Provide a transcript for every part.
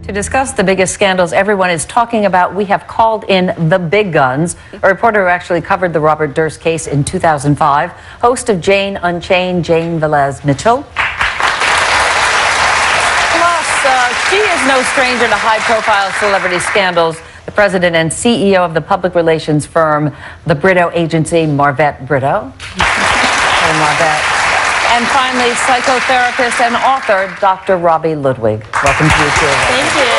To discuss the biggest scandals everyone is talking about, we have called in the big guns. A reporter who actually covered the Robert Durst case in 2005, host of Jane Unchained, Jane Velez Mitchell. Plus, she is no stranger to high-profile celebrity scandals. The president and CEO of the public relations firm, the Brito agency, Marvette Brito. Hey, Marvette. And finally, psychotherapist and author, Dr. Robi Ludwig. Welcome to you, too. Thank you.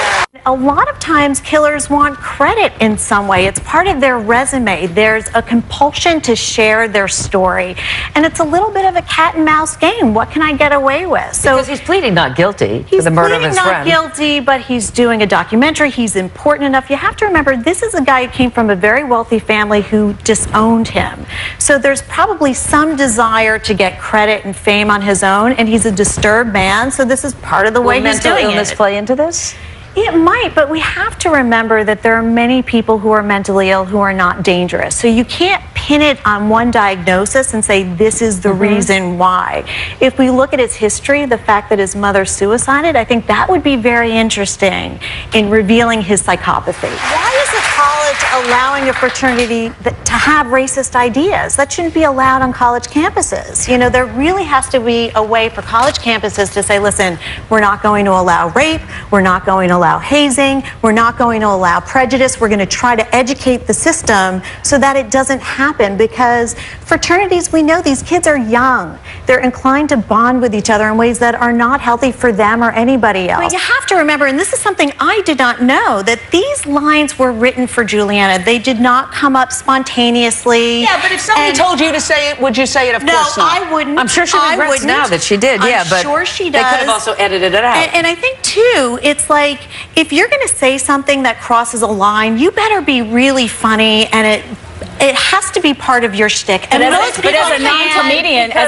A lot of times, killers want credit in some way. It's part of their resume. There's a compulsion to share their story. And it's a little bit of a cat and mouse game. What can I get away with? So because he's pleading not guilty to the murder of his friend. He's pleading not guilty, but he's doing a documentary. He's important enough. You have to remember, this is a guy who came from a very wealthy family who disowned him. So there's probably some desire to get credit and fame on his own, and he's a disturbed man, so this is part of the way he's doing it. Will mental illness play into this? It might, but we have to remember that there are many people who are mentally ill who are not dangerous. So you can't pin it on one diagnosis and say this is the reason why. If we look at his history, the fact that his mother suicided, I think that would be very interesting in revealing his psychopathy. Why is the college allowing a fraternity to have racist ideas? That shouldn't be allowed on college campuses. You know, there really has to be a way for college campuses to say, listen, we're not going to allow rape, we're not going to allow hazing, we're not going to allow prejudice, we're going to try to educate the system so that it doesn't happen, because fraternities, we know these kids are young. They're inclined to bond with each other in ways that are not healthy for them or anybody else. But you have to remember, and this is something I did not know, that these lines were written for Juliana. They did not come up spontaneously. Yeah, but if somebody told you to say it, would you say it? Of course not. No, I wouldn't. I'm sure she regrets now that she did. Yeah, I'm sure she does. They could have also edited it out. And I think, too, it's like, if you're going to say something that crosses a line, you better be really funny, and it has to be part of your shtick. And as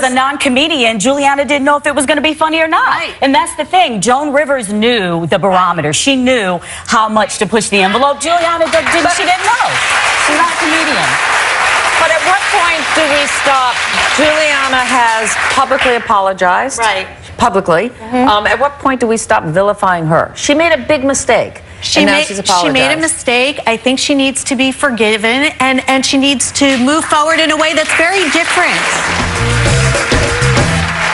a non-comedian, Juliana didn't know if it was going to be funny or not. Right. And that's the thing. Joan Rivers knew the barometer. She knew how much to push the envelope. Juliana didn't. She didn't know. She's not a comedian. But at what point do we stop? Juliana has publicly apologized. Right. Publicly. At what point do we stop vilifying her? She made a big mistake. She made a mistake. I think she needs to be forgiven, and she needs to move forward in a way that's very different.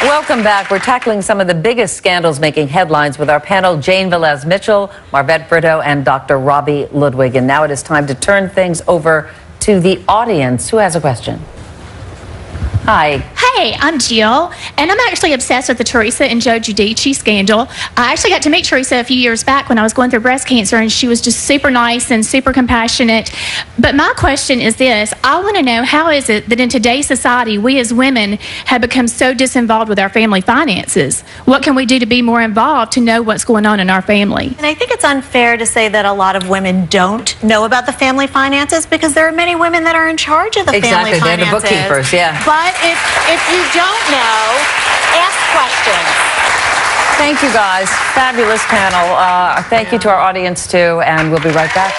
Welcome back. We're tackling some of the biggest scandals making headlines with our panel, Jane Velez Mitchell, Marvette Brito, and Dr. Robi Ludwig. And now it is time to turn things over to the audience. Who has a question? Hi. Hey, I'm Jill, and I'm actually obsessed with the Teresa and Joe Giudice scandal. I actually got to meet Teresa a few years back when I was going through breast cancer, and she was just super nice and super compassionate. But my question is this. I want to know, how is it that in today's society, we as women have become so disinvolved with our family finances? What can we do to be more involved to know what's going on in our family? And I think it's unfair to say that a lot of women don't know about the family finances, because there are many women that are in charge of the family finances. Exactly, they're the bookkeepers, yeah. But if you don't know, ask questions. Thank you, guys. Fabulous panel. Thank you to our audience, too, and we'll be right back.